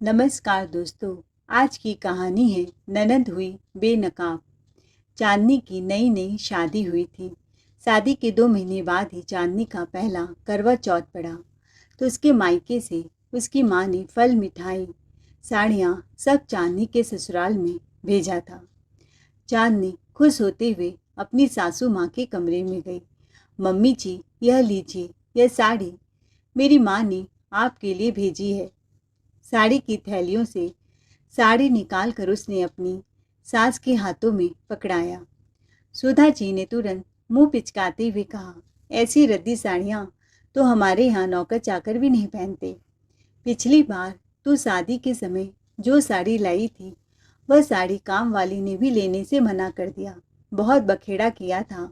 नमस्कार दोस्तों। आज की कहानी है ननद हुई बेनकाब। चांदनी की नई नई शादी हुई थी। शादी के 2 महीने बाद ही चांदनी का पहला करवा चौथ पड़ा तो उसके मायके से उसकी माँ ने फल मिठाई साड़ियाँ सब चांदनी के ससुराल में भेजा था। चांदनी खुश होते हुए अपनी सासू माँ के कमरे में गई। मम्मी जी, यह लीजिए, यह साड़ी मेरी माँ ने आपके लिए भेजी है। साड़ी की थैलियों से साड़ी निकाल कर उसने अपनी सास के हाथों में पकड़ाया। सुधा जी ने तुरंत मुंह पिचकाते हुए कहा, ऐसी रद्दी साड़ियाँ तो हमारे यहाँ नौकर चाकर भी नहीं पहनते। पिछली बार तू शादी के समय जो साड़ी लाई थी वह साड़ी काम वाली ने भी लेने से मना कर दिया। बहुत बखेड़ा किया था।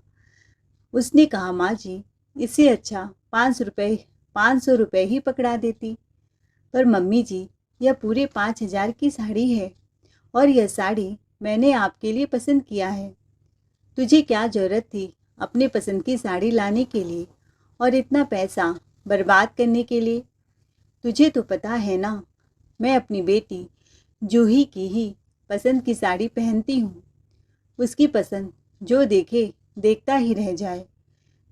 उसने कहा, माँ जी, इससे अच्छा 500 रुपये ही पकड़ा देती। पर मम्मी जी, यह पूरे 5,000 की साड़ी है और यह साड़ी मैंने आपके लिए पसंद किया है। तुझे क्या ज़रूरत थी अपने पसंद की साड़ी लाने के लिए और इतना पैसा बर्बाद करने के लिए? तुझे तो पता है ना, मैं अपनी बेटी जूही की ही पसंद की साड़ी पहनती हूँ। उसकी पसंद जो देखे देखता ही रह जाए।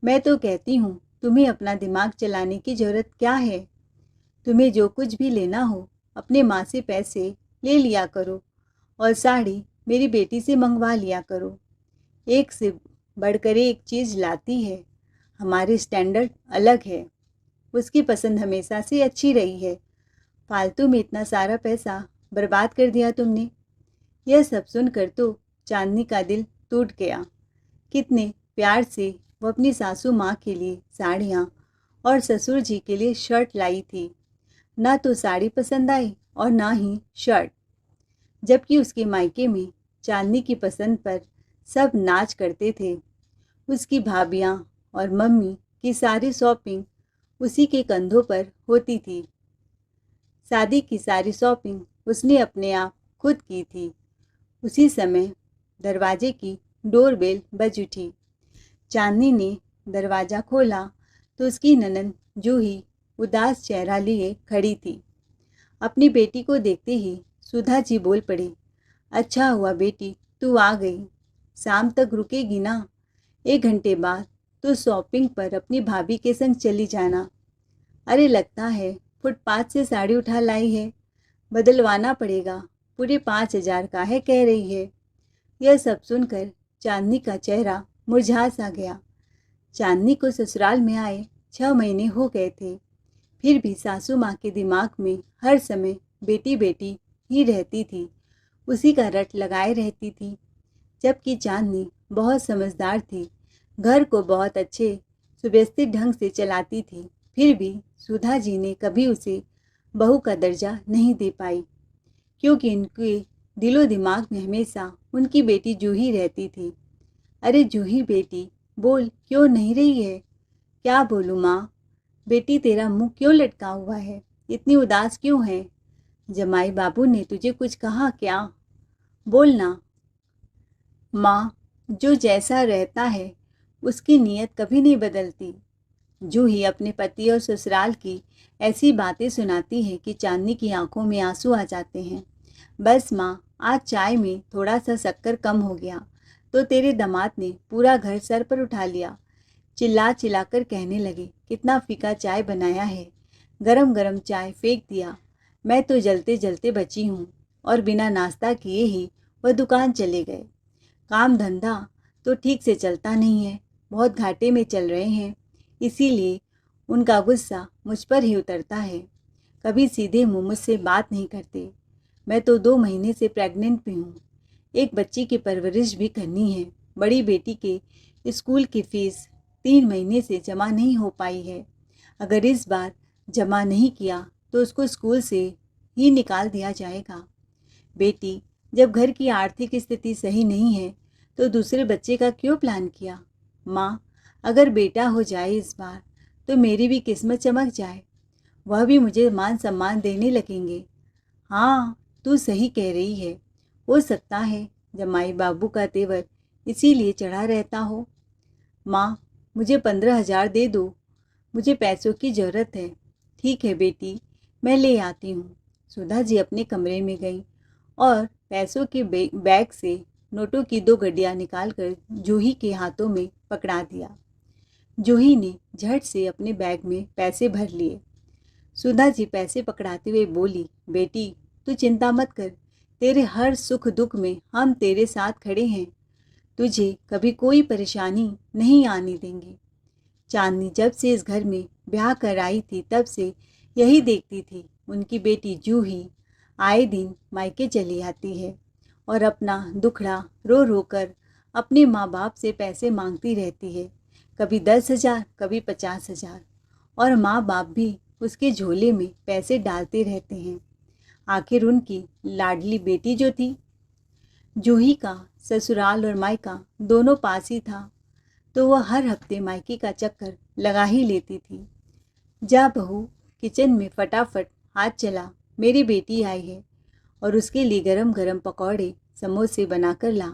मैं तो कहती हूँ, तुम्हें अपना दिमाग चलाने की ज़रूरत क्या है? तुम्हें जो कुछ भी लेना हो अपने माँ से पैसे ले लिया करो और साड़ी मेरी बेटी से मंगवा लिया करो। एक से बढ़कर एक चीज़ लाती है। हमारे स्टैंडर्ड अलग है। उसकी पसंद हमेशा से अच्छी रही है। फालतू में इतना सारा पैसा बर्बाद कर दिया तुमने। यह सब सुनकर तो चांदनी का दिल टूट गया। कितने प्यार से वो अपनी सासू माँ के लिए साड़ियाँ और ससुर जी के लिए शर्ट लाई थी। ना तो साड़ी पसंद आई और ना ही शर्ट। जबकि उसके मायके में चांदनी की पसंद पर सब नाच करते थे। उसकी भाभियाँ और मम्मी की सारी शॉपिंग उसी के कंधों पर होती थी। शादी की सारी शॉपिंग उसने अपने आप खुद की थी। उसी समय दरवाजे की डोरबेल बज उठी। चांदनी ने दरवाज़ा खोला तो उसकी ननद जूही उदास चेहरा लिए खड़ी थी। अपनी बेटी को देखते ही सुधा जी बोल पड़ी, अच्छा हुआ बेटी तू आ गई। शाम तक रुकेगी ना? 1 घंटे बाद तो शॉपिंग पर अपनी भाभी के संग चली जाना। अरे लगता है फुटपाथ से साड़ी उठा लाई है, बदलवाना पड़ेगा। पूरे 5,000 का है कह रही है। यह सब सुनकर चांदनी का चेहरा मुरझा सा गया। चांदनी को ससुराल में आए 6 महीने हो गए थे। फिर भी सासू माँ के दिमाग में हर समय बेटी बेटी ही रहती थी। उसी का रट लगाए रहती थी। जबकि चांदनी बहुत समझदार थी, घर को बहुत अच्छे सुव्यवस्थित ढंग से चलाती थी। फिर भी सुधा जी ने कभी उसे बहू का दर्जा नहीं दे पाई, क्योंकि उनके दिलो दिमाग में हमेशा उनकी बेटी जूही रहती थी। अरे जूही बेटी, बोल, क्यों नहीं रही है? क्या बोलूँ माँ? बेटी तेरा मुंह क्यों लटका हुआ है? इतनी उदास क्यों है? जमाई बाबू ने तुझे कुछ कहा क्या? बोलना। माँ, जो जैसा रहता है उसकी नीयत कभी नहीं बदलती। जूही अपने पति और ससुराल की ऐसी बातें सुनाती है कि चांदनी की आंखों में आंसू आ जाते हैं। बस माँ, आज चाय में थोड़ा सा शक्कर कम हो गया तो तेरे दामाद ने पूरा घर सर पर उठा लिया। चिल्ला चिल्ला कर कहने लगे, कितना फीका चाय बनाया है, गरम गरम चाय फेंक दिया। मैं तो जलते जलते बची हूँ। और बिना नाश्ता किए ही वह दुकान चले गए। काम धंधा तो ठीक से चलता नहीं है, बहुत घाटे में चल रहे हैं। इसीलिए उनका गुस्सा मुझ पर ही उतरता है। कभी सीधे मुँह मुझसे बात नहीं करते। मैं तो 2 महीने से प्रेग्नेंट भी हूँ। एक बच्ची की परवरिश भी करनी है। बड़ी बेटी के स्कूल की फ़ीस 3 महीने से जमा नहीं हो पाई है। अगर इस बार जमा नहीं किया तो उसको स्कूल से ही निकाल दिया जाएगा। बेटी, जब घर की आर्थिक स्थिति सही नहीं है तो दूसरे बच्चे का क्यों प्लान किया? माँ, अगर बेटा हो जाए इस बार तो मेरी भी किस्मत चमक जाए। वह भी मुझे मान सम्मान देने लगेंगे। हाँ, तू सही कह रही है। हो सकता है जमाई बाबू का तेवर इसीलिए चढ़ा रहता हो। माँ, मुझे 15,000 दे दो। मुझे पैसों की ज़रूरत है। ठीक है बेटी, मैं ले आती हूँ। सुधा जी अपने कमरे में गई और पैसों के बैग से नोटों की 2 गड्डियाँ निकालकर जूही के हाथों में पकड़ा दिया। जूही ने झट से अपने बैग में पैसे भर लिए। सुधा जी पैसे पकड़ाते हुए बोली, बेटी तू चिंता मत कर, तेरे हर सुख दुख में हम तेरे साथ खड़े हैं, तुझे कभी कोई परेशानी नहीं आने देंगे। चांदनी जब से इस घर में ब्याह कर आई थी तब से यही देखती थी, उनकी बेटी जूही आए दिन मायके चली आती है और अपना दुखड़ा रो रो कर अपने माँ बाप से पैसे मांगती रहती है, कभी 10,000 कभी 50,000, और माँ बाप भी उसके झोले में पैसे डालते रहते हैं। आखिर उनकी लाडली बेटी जो थी, जूही का ससुराल और मायका दोनों पास ही था, तो वह हर हफ्ते मायके का चक्कर लगा ही लेती थी। जा बहू, किचन में फटाफट हाथ चला, मेरी बेटी आई है और उसके लिए गरम गरम पकौड़े समोसे बनाकर ला,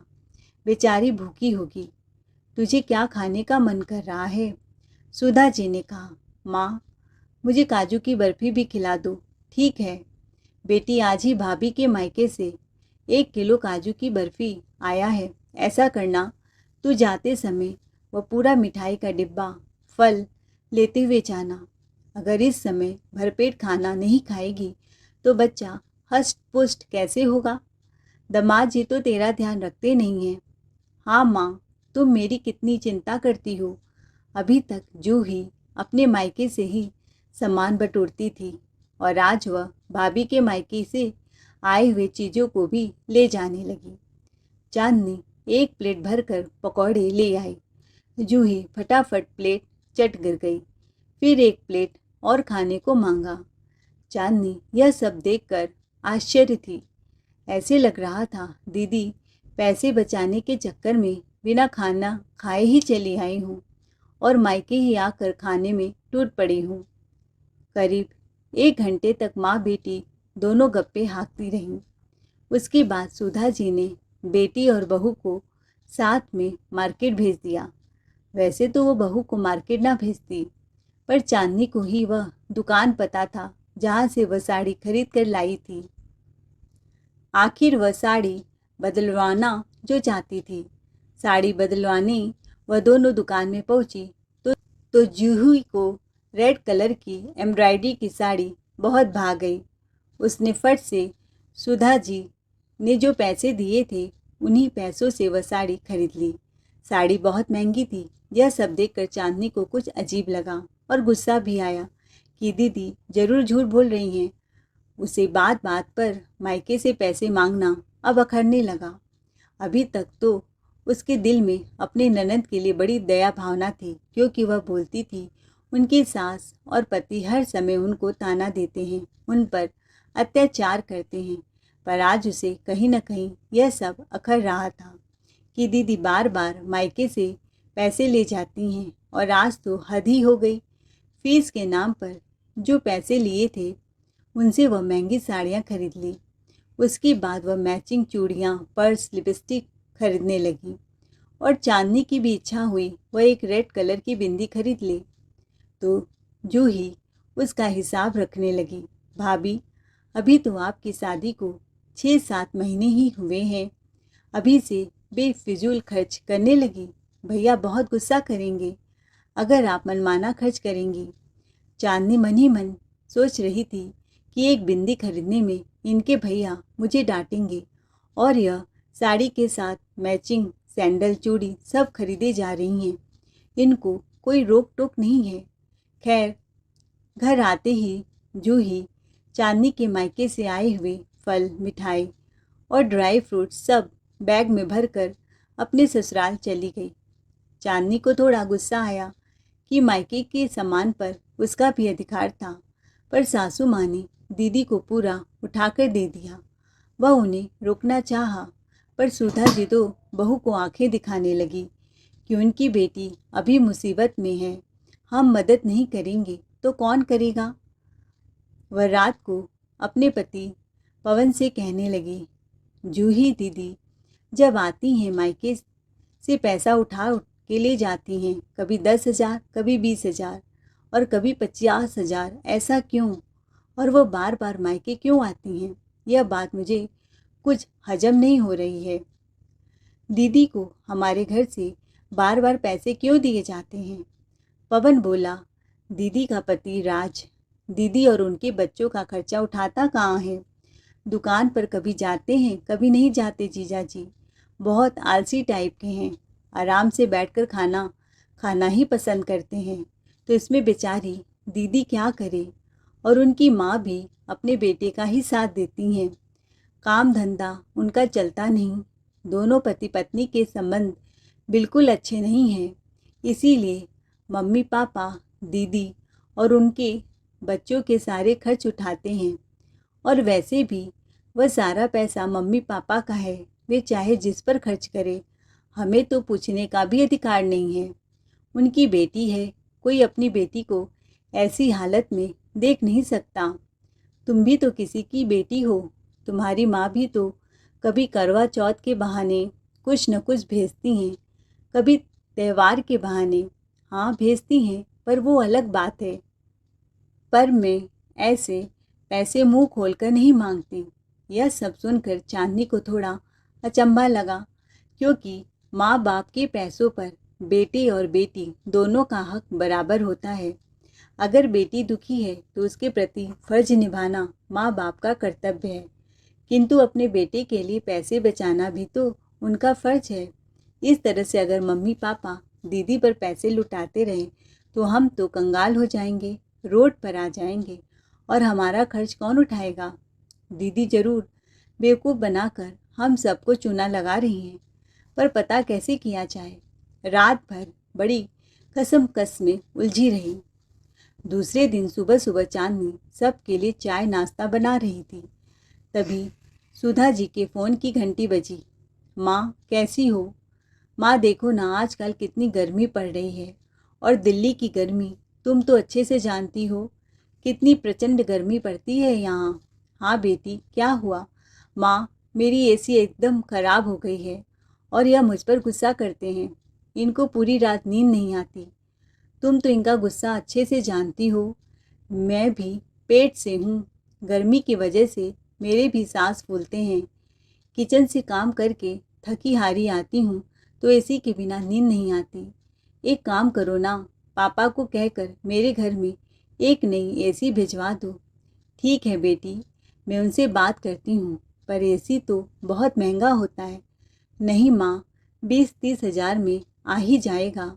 बेचारी भूखी होगी। तुझे क्या खाने का मन कर रहा है? सुधा जी ने कहा। माँ, मुझे काजू की बर्फ़ी भी खिला दो। ठीक है बेटी, आज ही भाभी के मायके से 1 किलो काजू की बर्फ़ी आया है। ऐसा करना, तू जाते समय वह पूरा मिठाई का डिब्बा फल लेते हुए जाना। अगर इस समय भरपेट खाना नहीं खाएगी तो बच्चा हष्ट पुष्ट कैसे होगा? दामाद जी तो तेरा ध्यान रखते नहीं हैं। हाँ माँ, तुम मेरी कितनी चिंता करती हो। अभी तक जूही अपने मायके से ही सामान बटोरती थी और आज वह भाभी के मायके से आए हुए चीज़ों को भी ले जाने लगी। चांदनी 1 प्लेट भरकर पकौड़े ले आई। जूही फटाफट प्लेट चट गिर गई, फिर 1 प्लेट और खाने को मांगा। चांदनी यह सब देखकर आश्चर्य थी। ऐसे लग रहा था दीदी पैसे बचाने के चक्कर में बिना खाना खाए ही चली आई हूँ और मायके ही आकर खाने में टूट पड़ी हूँ। करीब 1 घंटे तक माँ बेटी दोनों गप्पे हाँकती रहीं। उसके बाद सुधा जी ने बेटी और बहू को साथ में मार्केट भेज दिया। वैसे तो वो बहू को मार्केट ना भेजती, पर चांदनी को ही वह दुकान पता था जहाँ से वह साड़ी खरीद कर लाई थी। आखिर वह साड़ी बदलवाना जो चाहती थी। साड़ी बदलवाने वह दोनों दुकान में पहुंची तो जूही को रेड कलर की एम्ब्रॉयडरी की साड़ी बहुत भा गई। उसने फट से सुधा जी ने जो पैसे दिए थे उन्हीं पैसों से वह साड़ी खरीद ली। साड़ी बहुत महंगी थी। यह सब देखकर चांदनी को कुछ अजीब लगा और गुस्सा भी आया कि दीदी ज़रूर झूठ बोल रही हैं। उसे बात बात पर मायके से पैसे मांगना अब अखरने लगा। अभी तक तो उसके दिल में अपने ननद के लिए बड़ी दया भावना थी, क्योंकि वह बोलती थी उनकी सास और पति हर समय उनको ताना देते हैं, उन पर अत्याचार करते हैं। पर आज उसे कहीं न कहीं यह सब अखर रहा था कि दीदी बार बार मायके से पैसे ले जाती हैं और आज तो हद ही हो गई। फीस के नाम पर जो पैसे लिए थे उनसे वह महंगी साड़ियाँ खरीद ली। उसके बाद वह मैचिंग चूड़ियाँ, पर्स, लिपस्टिक खरीदने लगी और चांदनी की भी इच्छा हुई वह एक रेड कलर की बिंदी खरीद ले। तो जूही उसका हिसाब रखने लगी। भाभी, अभी तो आपकी शादी को 6-7 महीने ही हुए हैं, अभी से बेफिजूल खर्च करने लगी। भैया बहुत गुस्सा करेंगे अगर आप मनमाना खर्च करेंगी। चांदनी मन ही मन सोच रही थी कि एक बिंदी खरीदने में इनके भैया मुझे डांटेंगे और यह साड़ी के साथ मैचिंग सैंडल, चूड़ी सब खरीदे जा रही हैं, इनको कोई रोक टोक नहीं है। खैर, घर आते ही जूही चांदनी के मायके से आए हुए फल, मिठाई और ड्राई फ्रूट सब बैग में भरकर अपने ससुराल चली गई। चांदनी को थोड़ा गुस्सा आया कि मायके के सामान पर उसका भी अधिकार था, पर सासू माँ ने दीदी को पूरा उठाकर दे दिया। वह उन्हें रोकना चाहा, पर सुधा जी तो बहू को आंखें दिखाने लगी कि उनकी बेटी अभी मुसीबत में है, हम मदद नहीं करेंगे तो कौन करेगा। वह रात को अपने पति पवन से कहने लगी, जूही दीदी जब आती हैं मायके से पैसा उठा के ले जाती हैं, कभी 10,000, कभी 20,000 और कभी 50,000। ऐसा क्यों? और वो बार बार मायके क्यों आती हैं? यह बात मुझे कुछ हजम नहीं हो रही है। दीदी को हमारे घर से बार बार पैसे क्यों दिए जाते हैं? पवन बोला, दीदी का पति राज दीदी और उनके बच्चों का खर्चा उठाता कहाँ है? दुकान पर कभी जाते हैं, कभी नहीं जाते जीजा जी। बहुत आलसी टाइप के हैं, आराम से बैठकर खाना खाना ही पसंद करते हैं। तो इसमें बेचारी दीदी क्या करे? और उनकी माँ भी अपने बेटे का ही साथ देती हैं। काम धंधा उनका चलता नहीं। दोनों पति पत्नी के संबंध बिल्कुल अच्छे नहीं हैं। इसीलिए मम्मी पापा, दीदी और उनके बच्चों के सारे खर्च उठाते हैं। और वैसे भी वह सारा पैसा मम्मी पापा का है, वे चाहे जिस पर खर्च करे, हमें तो पूछने का भी अधिकार नहीं है। उनकी बेटी है, कोई अपनी बेटी को ऐसी हालत में देख नहीं सकता। तुम भी तो किसी की बेटी हो, तुम्हारी माँ भी तो कभी करवा चौथ के बहाने कुछ न कुछ भेजती हैं, कभी त्यौहार के बहाने। हाँ भेजती हैं, पर वो अलग बात है। पर मैं ऐसे पैसे मुंह खोलकर नहीं मांगती। यह सब सुनकर चांदनी को थोड़ा अचंभा लगा, क्योंकि माँ बाप के पैसों पर बेटे और बेटी दोनों का हक बराबर होता है। अगर बेटी दुखी है तो उसके प्रति फर्ज निभाना माँ बाप का कर्तव्य है, किंतु अपने बेटे के लिए पैसे बचाना भी तो उनका फर्ज है। इस तरह से अगर मम्मी पापा दीदी पर पैसे लुटाते रहे तो हम तो कंगाल हो जाएंगे, रोड पर आ जाएंगे, और हमारा खर्च कौन उठाएगा? दीदी जरूर बेवकूफ़ बनाकर हम सबको चूना लगा रही हैं, पर पता कैसे किया जाए? रात भर बड़ी कसमकस में उलझी रही। दूसरे दिन सुबह सुबह चांदनी सबके लिए चाय नाश्ता बना रही थी। तभी सुधा जी के फ़ोन की घंटी बजी। माँ कैसी हो? माँ देखो ना, आजकल कितनी गर्मी पड़ रही है, और दिल्ली की गर्मी तुम तो अच्छे से जानती हो, कितनी प्रचंड गर्मी पड़ती है यहाँ। हाँ बेटी, क्या हुआ? माँ मेरी एसी एकदम ख़राब हो गई है, और यह मुझ पर गुस्सा करते हैं। इनको पूरी रात नींद नहीं आती। तुम तो इनका गुस्सा अच्छे से जानती हो। मैं भी पेट से हूँ, गर्मी की वजह से मेरे भी सांस फूलते हैं। किचन से काम करके थकी हारी आती हूँ तो एसी के बिना नींद नहीं आती। एक काम करो ना, पापा को कहकर मेरे घर में एक नई एसी भिजवा दो। ठीक है बेटी, मैं उनसे बात करती हूँ, पर एसी तो बहुत महंगा होता है। नहीं माँ, 20-30 हज़ार में आ ही जाएगा।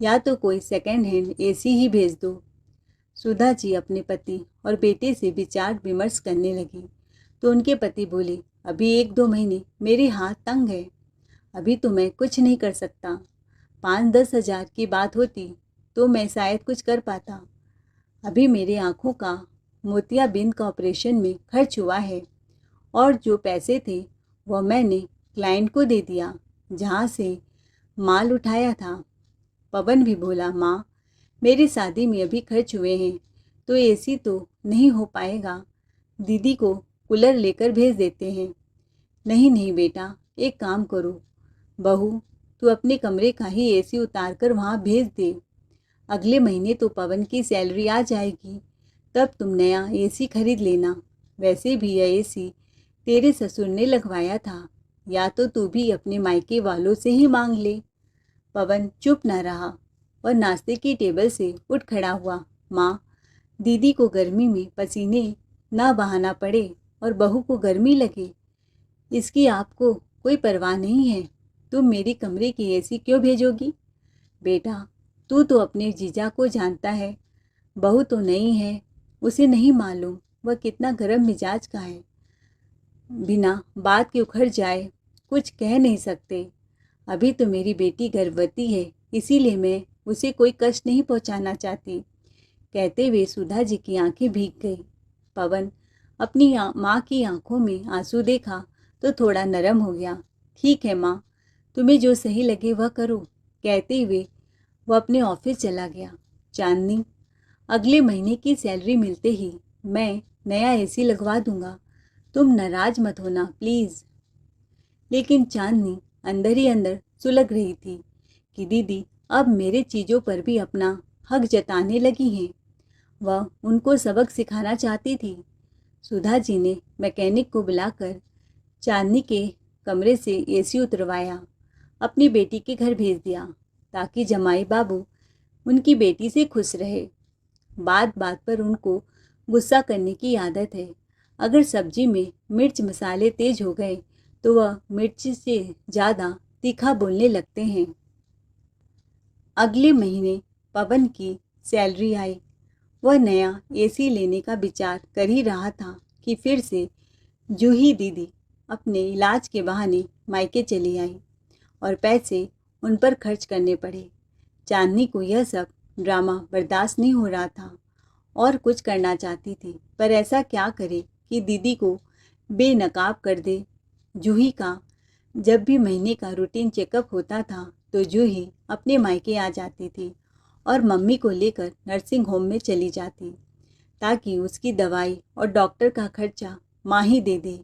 या तो कोई सेकंड हैंड एसी ही भेज दो। सुधा जी अपने पति और बेटे से विचार विमर्श करने लगी तो उनके पति बोले, अभी 1-2 महीने मेरे हाथ तंग है, अभी तो मैं कुछ नहीं कर सकता। 5-10 हज़ार की बात होती तो मैं शायद कुछ कर पाता। अभी मेरे आँखों का मोतियाबिंद का ऑपरेशन में खर्च हुआ है, और जो पैसे थे वह मैंने क्लाइंट को दे दिया जहाँ से माल उठाया था। पवन भी बोला, माँ मेरी शादी में अभी खर्च हुए हैं, तो एसी तो नहीं हो पाएगा। दीदी को कूलर लेकर भेज देते हैं। नहीं नहीं बेटा, एक काम करो, बहू तू अपने कमरे का ही एसी उतार कर वहाँ भेज दे। अगले महीने तो पवन की सैलरी आ जाएगी, तब तुम नया एसी खरीद लेना। वैसे भी यह एसी तेरे ससुर ने लगवाया था, या तो तू भी अपने मायके वालों से ही मांग ले। पवन चुप न रहा और नाश्ते की टेबल से उठ खड़ा हुआ। माँ, दीदी को गर्मी में पसीने ना बहाना पड़े और बहू को गर्मी लगे, इसकी आपको कोई परवाह नहीं है। तुम मेरी कमरे की एसी क्यों भेजोगी? बेटा, तू तो अपने जीजा को जानता है, बहू तो नहीं है, उसे नहीं मालूम वह कितना गर्म मिजाज का है। बिना बात के उखड़ जाए, कुछ कह नहीं सकते। अभी तो मेरी बेटी गर्भवती है, इसीलिए मैं उसे कोई कष्ट नहीं पहुंचाना चाहती। कहते हुए सुधा जी की आंखें भीग गई। पवन अपनी माँ की आंखों में आंसू देखा तो थोड़ा नरम हो गया। ठीक है माँ, तुम्हें जो सही लगे वह करो, कहते हुए वह अपने ऑफिस चला गया। चांदनी, अगले महीने की सैलरी मिलते ही मैं नया एसी लगवा दूंगा, तुम नाराज मत होना प्लीज़। लेकिन चांदनी अंदर ही अंदर सुलग रही थी कि दीदी अब मेरे चीज़ों पर भी अपना हक जताने लगी हैं। वह उनको सबक सिखाना चाहती थी। सुधा जी ने मैकेनिक को बुलाकर चांदनी के कमरे से एसी उतरवाया, अपनी बेटी के घर भेज दिया ताकि जमाई बाबू उनकी बेटी से खुश रहे। बात बात पर उनको गुस्सा करने की आदत है। अगर सब्जी में मिर्च मसाले तेज हो गए तो वह मिर्च से ज़्यादा तीखा बोलने लगते हैं। अगले महीने पवन की सैलरी आई। वह नया एसी लेने का विचार कर ही रहा था कि फिर से जूही दीदी अपने इलाज के बहाने मायके चली आई और पैसे उन पर खर्च करने पड़े। चांदनी को यह सब ड्रामा बर्दाश्त नहीं हो रहा था और कुछ करना चाहती थी, पर ऐसा क्या करे कि दीदी को बेनकाब कर दे। जूही का जब भी महीने का रूटीन चेकअप होता था तो जूही अपने मायके आ जाती थी और मम्मी को लेकर नर्सिंग होम में चली जाती ताकि उसकी दवाई और डॉक्टर का खर्चा माँ ही दे दे,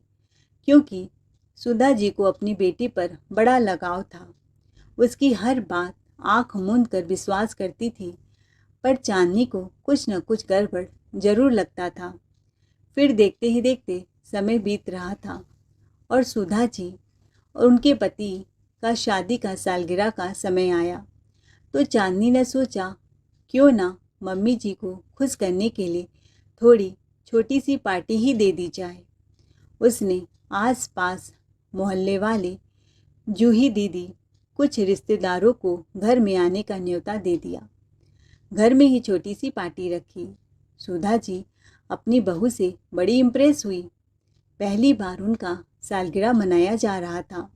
क्योंकि सुधा जी को अपनी बेटी पर बड़ा लगाव था। उसकी हर बात आंख मूंद कर विश्वास करती थी, पर चांदनी को कुछ न कुछ गड़बड़ जरूर लगता था। फिर देखते ही देखते समय बीत रहा था और सुधा जी और उनके पति का शादी का सालगिरह का समय आया तो चांदनी ने सोचा क्यों ना मम्मी जी को खुश करने के लिए थोड़ी छोटी सी पार्टी ही दे दी जाए। उसने आस पास मोहल्ले वाले जूही दीदी कुछ रिश्तेदारों को घर में आने का न्योता दे दिया। घर में ही छोटी सी पार्टी रखी। सुधा जी अपनी बहू से बड़ी इम्प्रेस हुई। पहली बार उनका सालगिरह मनाया जा रहा था।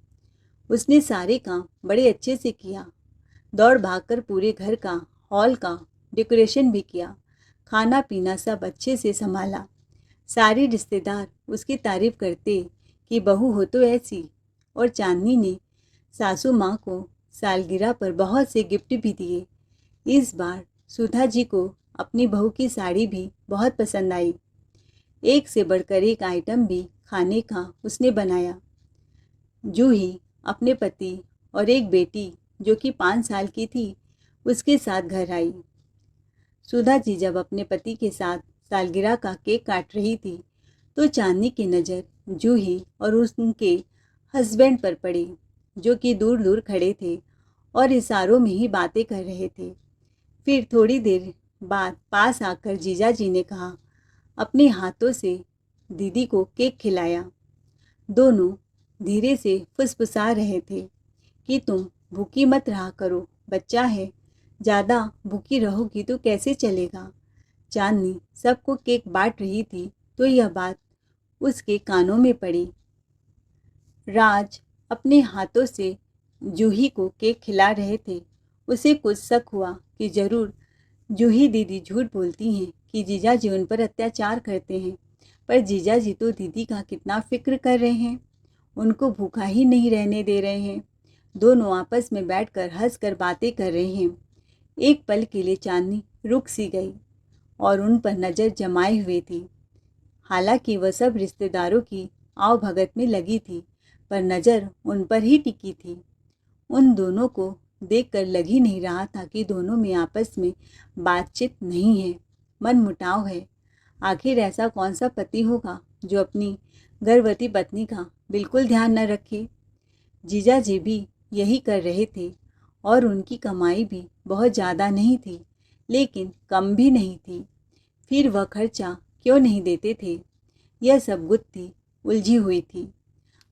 उसने सारे काम बड़े अच्छे से किया। दौड़ भागकर पूरे घर का हॉल का डेकोरेशन भी किया। खाना पीना सब अच्छे से संभाला। सारे रिश्तेदार उसकी तारीफ करते कि बहू हो तो ऐसी। और चांदनी ने सासू माँ को सालगिरह पर बहुत से गिफ्ट भी दिए। इस बार सुधा जी को अपनी बहू की साड़ी भी बहुत पसंद आई। एक से बढ़कर एक आइटम भी खाने का उसने बनाया। जूही अपने पति और एक बेटी जो कि 5 साल की थी उसके साथ घर आई। सुधा जी जब अपने पति के साथ सालगिरह का केक काट रही थी तो चांदनी की नज़र जूही और उनके हस्बैंड पर पड़ी, जो कि दूर दूर खड़े थे और इशारों में ही बातें कर रहे थे। फिर थोड़ी देर बाद पास आकर जीजा जी ने कहा, अपने हाथों से दीदी को केक खिलाया। दोनों धीरे से फुसफुसा रहे थे कि तुम भूखी मत रहा करो, बच्चा है, ज़्यादा भूखी रहोगी तो कैसे चलेगा। चांदनी सबको केक बांट रही थी तो यह बात उसके कानों में पड़ी। राज अपने हाथों से जूही को केक खिला रहे थे। उसे कुछ शक हुआ कि जरूर जूही दीदी झूठ बोलती हैं कि जीजा जी उन पर अत्याचार करते हैं, पर जीजा जी तो दीदी का कितना फिक्र कर रहे हैं, उनको भूखा ही नहीं रहने दे रहे हैं। दोनों आपस में बैठकर हंसकर बातें कर रहे हैं। एक पल के लिए चांदनी रुक सी गई और उन पर नज़र जमाए हुए थी। हालांकि वह सब रिश्तेदारों की आव भगत में लगी थी, पर नज़र उन पर ही टिकी थी। उन दोनों को देखकर लग ही नहीं रहा था कि दोनों में आपस में बातचीत नहीं है, मनमुटाव है। आखिर ऐसा कौन सा पति होगा जो अपनी गर्भवती पत्नी का बिल्कुल ध्यान न रखे। जीजा जी भी यही कर रहे थे और उनकी कमाई भी बहुत ज़्यादा नहीं थी, लेकिन कम भी नहीं थी। फिर वह खर्चा क्यों नहीं देते थे, यह सब गुत्थी उलझी हुई थी।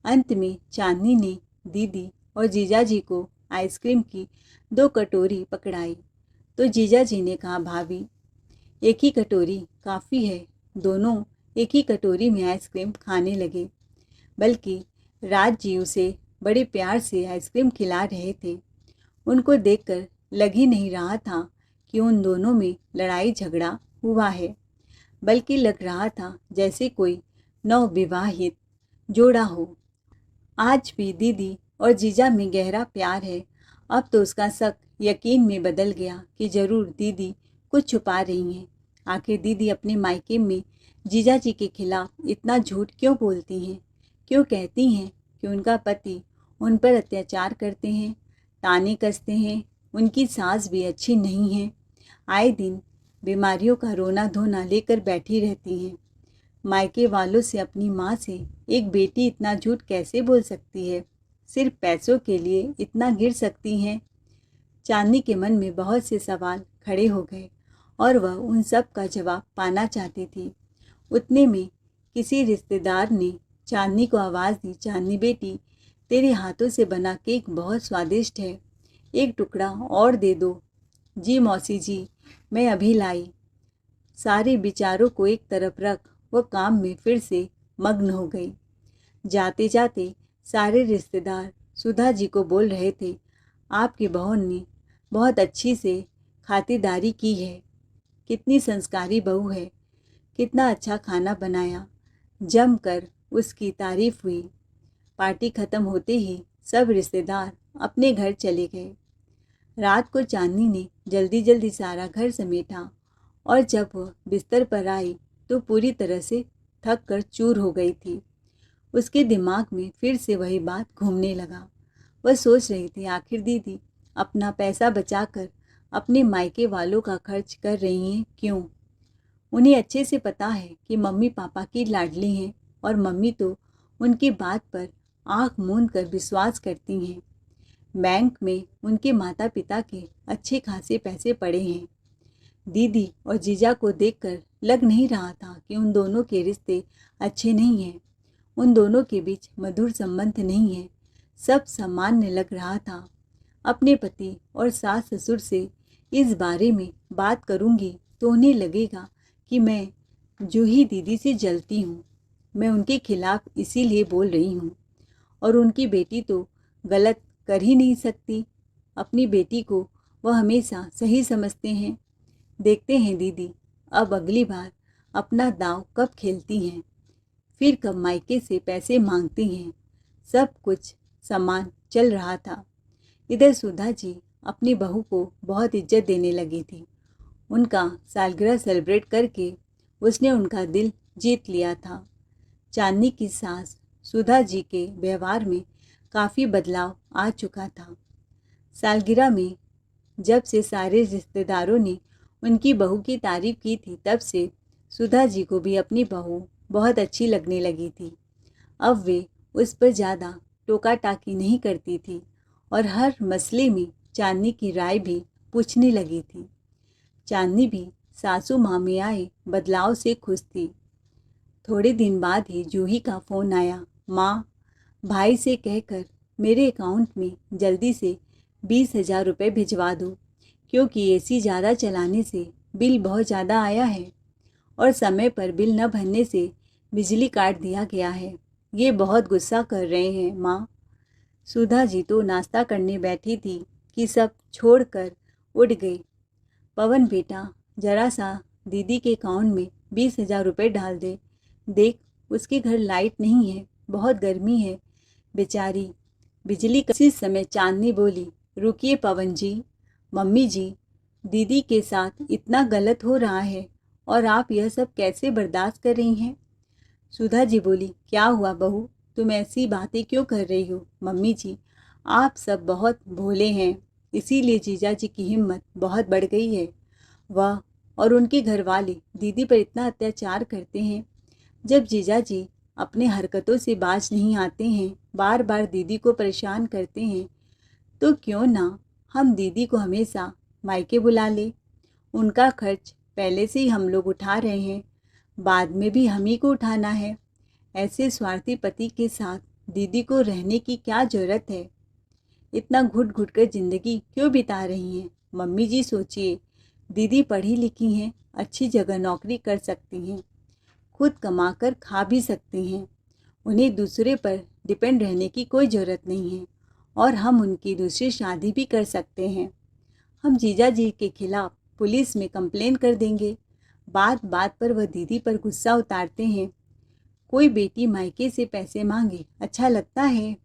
अंत में चांदनी ने दीदी और जीजा जी को आइसक्रीम की 2 कटोरी पकड़ाई तो जीजा जी ने कहा, भाभी एक ही कटोरी काफ़ी है। दोनों एक ही कटोरी में आइसक्रीम खाने लगे, बल्कि राज जी उसे बड़े प्यार से आइसक्रीम खिला रहे थे। उनको देखकर लग ही नहीं रहा था कि उन दोनों में लड़ाई झगड़ा हुआ है, बल्कि लग रहा था जैसे कोई नवविवाहित जोड़ा हो। आज भी दीदी और जीजा में गहरा प्यार है। अब तो उसका शक यकीन में बदल गया कि जरूर दीदी कुछ छुपा रही हैं। आखिर दीदी अपने मायके में जीजा जी के खिलाफ इतना झूठ क्यों बोलती हैं? क्यों कहती हैं कि उनका पति उन पर अत्याचार करते हैं, ताने कसते हैं, उनकी सास भी अच्छी नहीं है, आए दिन बीमारियों का रोना धोना लेकर बैठी रहती हैं। मायके वालों से अपनी माँ से एक बेटी इतना झूठ कैसे बोल सकती है? सिर्फ पैसों के लिए इतना गिर सकती हैं? चांदनी के मन में बहुत से सवाल खड़े हो गए और वह उन सब का जवाब पाना चाहती थी। उतने में किसी रिश्तेदार ने चांदनी को आवाज़ दी, चांदनी बेटी, तेरे हाथों से बना केक बहुत स्वादिष्ट है, एक टुकड़ा और दे दो। जी मौसी जी, मैं अभी लाई। सारे विचारों को एक तरफ रख वो काम में फिर से मग्न हो गई। जाते जाते सारे रिश्तेदार सुधा जी को बोल रहे थे, आपकी बहू ने बहुत अच्छी से खातिरदारी की है, कितनी संस्कारी बहू है, कितना अच्छा खाना बनाया, जमकर उसकी तारीफ हुई। पार्टी खत्म होते ही सब रिश्तेदार अपने घर चले गए। रात को चांदनी ने जल्दी जल्दी सारा घर समेटा और जब वह बिस्तर पर आई तो पूरी तरह से थक कर चूर हो गई थी। उसके दिमाग में फिर से वही बात घूमने लगा। वह सोच रही थी, आखिर दीदी अपना पैसा बचाकर अपने मायके वालों का खर्च कर रही हैं क्यों? उन्हें अच्छे से पता है कि मम्मी पापा की लाडली हैं और मम्मी तो उनकी बात पर आंख मूंद कर विश्वास करती हैं। बैंक में उनके माता पिता के अच्छे खासे पैसे पड़े हैं। दीदी और जीजा को देखकर लग नहीं रहा था कि उन दोनों के रिश्ते अच्छे नहीं हैं, उन दोनों के बीच मधुर संबंध नहीं है। सब सामान्य लग रहा था। अपने पति और सास ससुर से इस बारे में बात करूंगी तो उन्हें लगेगा कि मैं जूही दीदी से जलती हूँ। मैं उनके खिलाफ इसीलिए बोल रही हूँ और उनकी बेटी तो गलत कर ही नहीं सकती। अपनी बेटी को वह हमेशा सही समझते हैं। देखते हैं दीदी अब अगली बार अपना दांव कब खेलती हैं, फिर कब मायके से पैसे मांगती हैं। सब कुछ समान चल रहा था। इधर सुधा जी अपनी बहू को बहुत इज्जत देने लगी थी। उनका सालगिरह सेलिब्रेट करके उसने उनका दिल जीत लिया था। चांदनी की सास सुधा जी के व्यवहार में काफ़ी बदलाव आ चुका था। सालगिरह में जब से सारे रिश्तेदारों ने उनकी बहू की तारीफ की थी, तब से सुधा जी को भी अपनी बहू बहुत अच्छी लगने लगी थी। अब वे उस पर ज़्यादा टोका टाकी नहीं करती थी और हर मसले में चांदनी की राय भी पूछने लगी थी। चांदनी भी सासू माँ में आए बदलाव से खुश थी। थोड़े दिन बाद ही जूही का फ़ोन आया, माँ भाई से कहकर मेरे अकाउंट में जल्दी से 20,000 रुपये भिजवा दो, क्योंकि एसी ज़्यादा चलाने से बिल बहुत ज़्यादा आया है और समय पर बिल न भरने से बिजली काट दिया गया है। ये बहुत गुस्सा कर रहे हैं माँ। सुधा जी तो नाश्ता करने बैठी थी कि सब छोड़कर उठ गई। पवन बेटा जरा सा दीदी के अकाउंट में 20,000 रुपये डाल दे। देख उसके घर लाइट नहीं है, बहुत गर्मी है बेचारी। बिजली किसी समय चांदनी बोली, रुकिए पवन जी, मम्मी जी, दीदी के साथ इतना गलत हो रहा है और आप यह सब कैसे बर्दाश्त कर रही हैं? सुधा जी बोली, क्या हुआ बहू, तुम ऐसी बातें क्यों कर रही हो? मम्मी जी, आप सब बहुत भोले हैं, इसीलिए जीजा जी की हिम्मत बहुत बढ़ गई है। वह और उनके घर वाले दीदी पर इतना अत्याचार करते हैं। जब जीजा जी अपने हरकतों से बाज नहीं आते हैं, बार बार दीदी को परेशान करते हैं, तो क्यों ना हम दीदी को हमेशा मायके बुला ले। उनका खर्च पहले से ही हम लोग उठा रहे हैं, बाद में भी हम ही को उठाना है। ऐसे स्वार्थी पति के साथ दीदी को रहने की क्या ज़रूरत है? इतना घुट घुट कर ज़िंदगी क्यों बिता रही हैं? मम्मी जी सोचिए, दीदी पढ़ी लिखी हैं, अच्छी जगह नौकरी कर सकती हैं, खुद कमाकर खा भी सकती हैं, उन्हें दूसरे पर डिपेंड रहने की कोई ज़रूरत नहीं है और हम उनकी दूसरी शादी भी कर सकते हैं। हम जीजा जी के खिलाफ़ पुलिस में कंप्लेन कर देंगे। बात बात पर वह दीदी पर गुस्सा उतारते हैं। कोई बेटी मायके से पैसे मांगे अच्छा लगता है?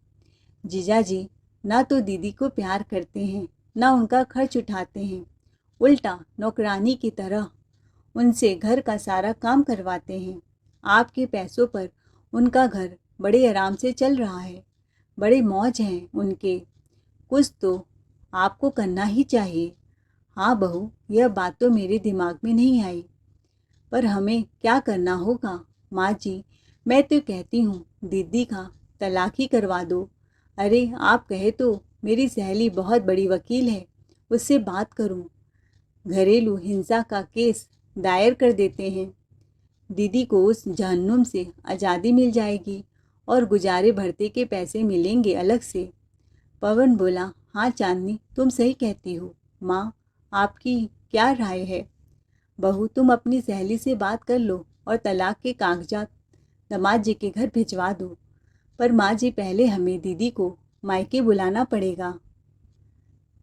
जीजा जी ना तो दीदी को प्यार करते हैं, ना उनका खर्च उठाते हैं, उल्टा नौकरानी की तरह उनसे घर का सारा काम करवाते हैं। आपके पैसों पर उनका घर बड़े आराम से चल रहा है, बड़े मौज हैं उनके। कुछ तो आपको करना ही चाहिए। हाँ बहू, यह बात तो मेरे दिमाग में नहीं आई, पर हमें क्या करना होगा? माँ जी, मैं तो कहती हूँ दीदी का तलाक ही करवा दो। अरे आप कहे तो मेरी सहेली बहुत बड़ी वकील है, उससे बात करूँ, घरेलू हिंसा का केस दायर कर देते हैं। दीदी को उस जहन्नुम से आज़ादी मिल जाएगी और गुजारे भरते के पैसे मिलेंगे अलग से। पवन बोला, हाँ चांदनी, तुम सही कहती हो। माँ, आपकी क्या राय है? बहू, तुम अपनी सहेली से बात कर लो और तलाक के कागजात दामाद जी के घर भिजवा दो। पर माँ जी, पहले हमें दीदी को मायके बुलाना पड़ेगा,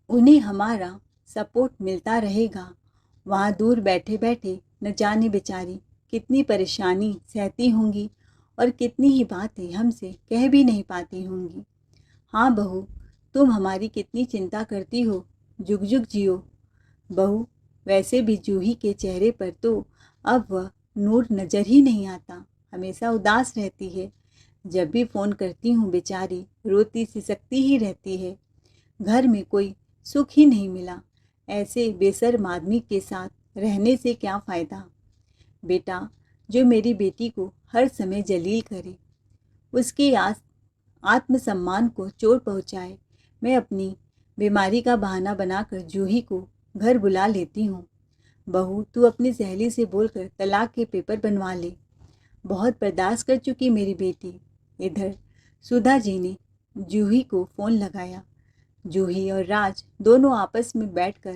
उन्हें हमारा सपोर्ट मिलता रहेगा। वहाँ दूर बैठे बैठे न जाने बेचारी कितनी परेशानी सहती होंगी और कितनी ही बातें हमसे कह भी नहीं पाती होंगी। हाँ बहू, तुम हमारी कितनी चिंता करती हो, जुग जुग जियो। बहू, वैसे भी जूही के चेहरे पर तो अब वह नूर नज़र ही नहीं आता, हमेशा उदास रहती है। जब भी फ़ोन करती हूँ बेचारी रोती सिसकती ही रहती है। घर में कोई सुख ही नहीं मिला, ऐसे बेशर्म आदमी के साथ रहने से क्या फ़ायदा। बेटा, जो मेरी बेटी को हर समय जलील करे, उसके आत्मसम्मान को चोट पहुँचाए, मैं अपनी बीमारी का बहाना बनाकर जूही को घर बुला लेती हूँ। बहू, तू अपनी सहेली से बोलकर तलाक के पेपर बनवा ले। बहुत बर्दाश्त कर चुकी मेरी बेटी। इधर सुधा जी ने जूही को फ़ोन लगाया। जूही और राज दोनों आपस में बैठकर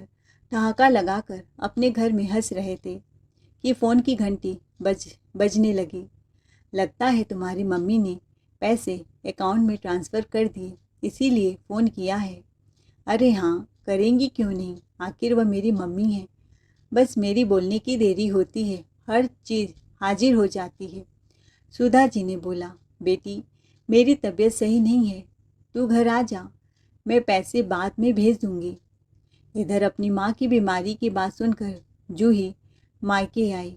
ठहाका लगाकर अपने घर में हंस रहे थे कि फ़ोन की घंटी बजने लगी। लगता है तुम्हारी मम्मी ने पैसे अकाउंट में ट्रांसफ़र कर दिए, इसीलिए फ़ोन किया है। अरे हाँ, करेंगी क्यों नहीं, आखिर वह मेरी मम्मी है। बस मेरी बोलने की देरी होती है, हर चीज़ हाजिर हो जाती है। सुधा जी ने बोला, बेटी, मेरी तबीयत सही नहीं है, तू घर आ जा, मैं पैसे बाद में भेज दूंगी। इधर अपनी माँ की बीमारी की बात सुनकर जूही मायके आई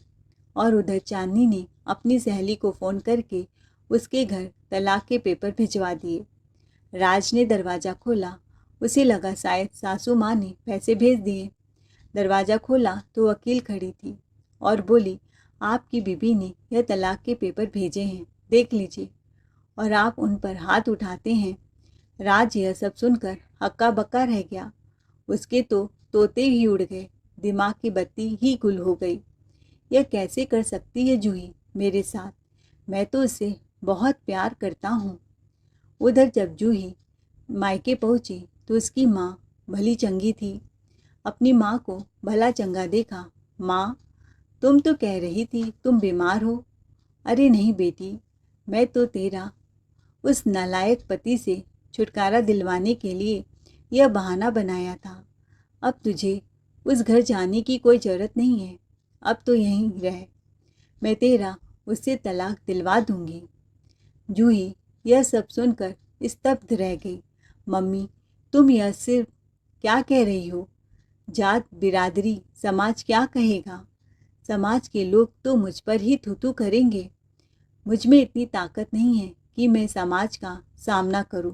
और उधर चांदनी ने अपनी सहेली को फ़ोन करके उसके घर तलाक के पेपर भिजवा दिए। राज ने दरवाज़ा खोला, उसे लगा शायद सासू माँ ने पैसे भेज दिए। दरवाज़ा खोला तो वकील खड़ी थी और बोली, आपकी बीबी ने यह तलाक के पेपर भेजे हैं, देख लीजिए। और आप उन पर हाथ उठाते हैं। राज यह सब सुनकर हक्का बक्का रह गया। उसके तो तोते ही उड़ गए, दिमाग की बत्ती ही गुल हो गई। यह कैसे कर सकती है जूही मेरे साथ? मैं तो उसे बहुत प्यार करता हूँ। उधर जब जूही मायके पहुँची तो उसकी माँ भली चंगी थी। अपनी माँ को भला चंगा देखा। माँ, तुम तो कह रही थी तुम बीमार हो। अरे नहीं बेटी, मैं तो तेरा उस नालायक पति से छुटकारा दिलवाने के लिए यह बहाना बनाया था। अब तुझे उस घर जाने की कोई ज़रूरत नहीं है, अब तो यहीं रह, मैं तेरा उससे तलाक दिलवा दूंगी। जूही यह सब सुनकर स्तब्ध रह गई। मम्मी, तुम यह सिर्फ क्या कह रही हो? जात बिरादरी समाज क्या कहेगा? समाज के लोग तो मुझ पर ही थू करेंगे। मुझ में इतनी ताकत नहीं है कि मैं समाज का सामना करूं।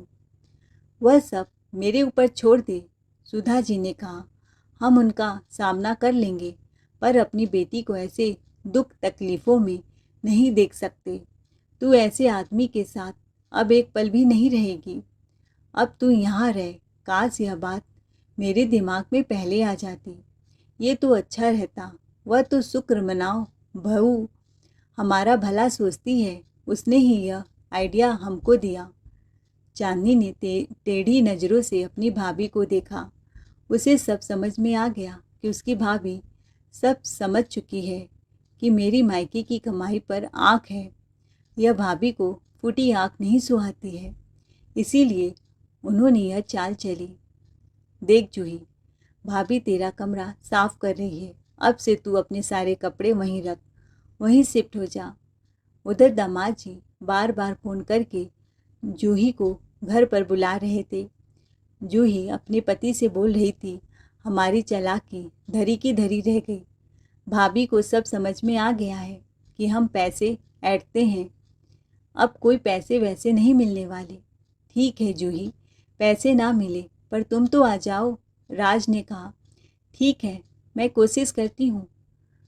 वह सब मेरे ऊपर छोड़ दे, सुधा जी ने कहा। हम उनका सामना कर लेंगे, पर अपनी बेटी को ऐसे दुख तकलीफ़ों में नहीं देख सकते। तू ऐसे आदमी के साथ अब एक पल भी नहीं रहेगी। अब तू यहाँ रह। काश यह बात मेरे दिमाग में पहले आ जाती, ये तो अच्छा रहता। वह तो शुक्र मनाओ, बहू हमारा भला सोचती है, उसने ही यह आइडिया हमको दिया। चांदनी ने टेढ़ी नज़रों से अपनी भाभी को देखा। उसे सब समझ में आ गया कि उसकी भाभी सब समझ चुकी है कि मेरी मायके की कमाई पर आँख है। यह भाभी को फूटी आँख नहीं सुहाती है, इसीलिए उन्होंने यह चाल चली। देख जूही, भाभी तेरा कमरा साफ कर रही है, अब से तू अपने सारे कपड़े वहीं रख, वहीं शिफ्ट हो जा। उधर दामाद जी बार बार फ़ोन करके जूही को घर पर बुला रहे थे। जूही अपने पति से बोल रही थी, हमारी चालाकी धरी की धरी रह गई। भाभी को सब समझ में आ गया है कि हम पैसे ऐंठते हैं, अब कोई पैसे वैसे नहीं मिलने वाले। ठीक है जूही, पैसे ना मिले पर तुम तो आ जाओ, राज ने कहा। ठीक है, मैं कोशिश करती हूँ।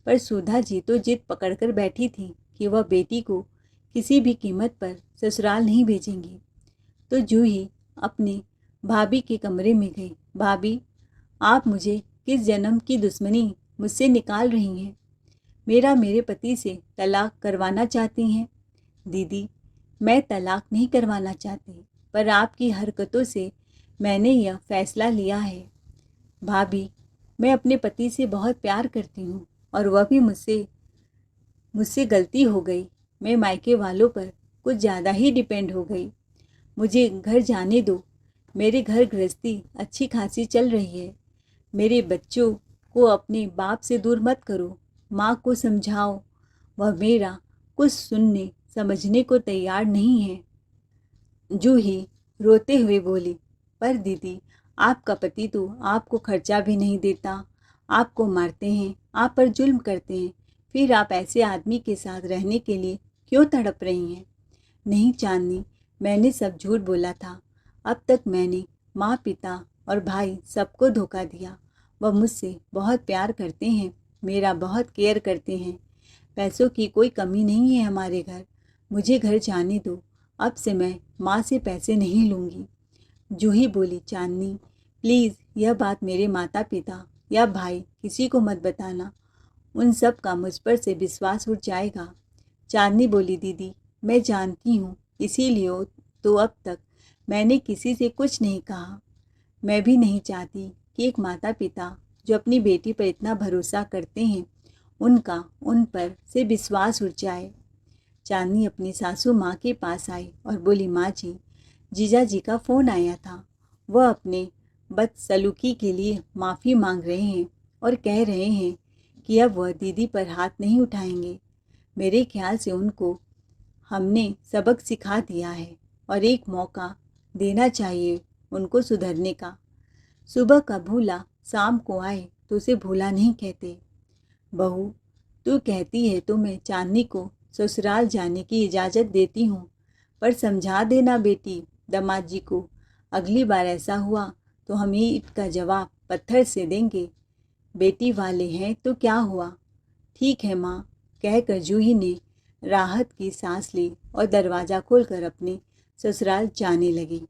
पर सुधा जी तो जिद पकड़कर बैठी थी कि वह बेटी को किसी भी कीमत पर ससुराल नहीं भेजेंगी। तो जूही अपनी भाभी के कमरे में गई। भाभी, आप मुझे किस जन्म की दुश्मनी मुझसे निकाल रही हैं? मेरे पति से तलाक करवाना चाहती हैं? दीदी, मैं तलाक नहीं करवाना चाहती, पर आपकी हरकतों से मैंने यह फैसला लिया है। भाभी, मैं अपने पति से बहुत प्यार करती हूँ और वह भी मुझसे गलती हो गई। मैं मायके वालों पर कुछ ज़्यादा ही डिपेंड हो गई। मुझे घर जाने दो। मेरे घर गृहस्थी अच्छी खासी चल रही है। मेरे बच्चों को अपने बाप से दूर मत करो। माँ को समझाओ, वह मेरा कुछ सुनने समझने को तैयार नहीं है। जूही रोते हुए बोली, पर दीदी, आपका पति तो आपको खर्चा भी नहीं देता, आपको मारते हैं, आप पर जुल्म करते हैं, फिर आप ऐसे आदमी के साथ रहने के लिए क्यों तड़प रही हैं? नहीं चांदनी, मैंने सब झूठ बोला था। अब तक मैंने माँ, पिता और भाई सबको धोखा दिया। वह मुझसे बहुत प्यार करते हैं, मेरा बहुत केयर करते हैं। पैसों की कोई कमी नहीं है हमारे घर। मुझे घर जाने दो। अब से मैं माँ से पैसे नहीं लूँगी। जूही बोली, चांदनी प्लीज़ यह बात मेरे माता पिता या भाई किसी को मत बताना। उन सब का मुझ पर से विश्वास उठ जाएगा। चांदनी बोली, दीदी मैं जानती हूँ, इसीलिए तो अब तक मैंने किसी से कुछ नहीं कहा। मैं भी नहीं चाहती कि एक माता पिता जो अपनी बेटी पर इतना भरोसा करते हैं, उनका उन पर से विश्वास उठ जाए। चांदनी अपनी सासू माँ के पास आई और बोली, माँ जी, जीजा जी का फ़ोन आया था। वह अपने बदसलूकी के लिए माफ़ी मांग रहे हैं और कह रहे हैं कि अब वह दीदी पर हाथ नहीं उठाएंगे। मेरे ख्याल से उनको हमने सबक सिखा दिया है और एक मौका देना चाहिए उनको सुधरने का। सुबह का भूला शाम को आए तो उसे भूला नहीं कहते। बहू, तू कहती है तो मैं चांदनी को ससुराल जाने की इजाज़त देती हूँ, पर समझा देना बेटी दामाद जी को, अगली बार ऐसा हुआ तो हम ईंट का जवाब पत्थर से देंगे। बेटी वाले हैं तो क्या हुआ? ठीक है माँ, कहकर जूही ने राहत की सांस ली और दरवाज़ा खोलकर अपने ससुराल जाने लगी।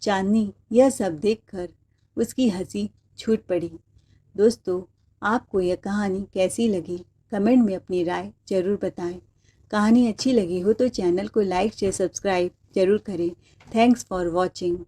चांदनी यह सब देखकर उसकी हंसी छूट पड़ी। दोस्तों, आपको यह कहानी कैसी लगी? कमेंट में अपनी राय ज़रूर बताएं। कहानी अच्छी लगी हो तो चैनल को लाइक शेयर सब्सक्राइब ज़रूर करें। Thanks for watching.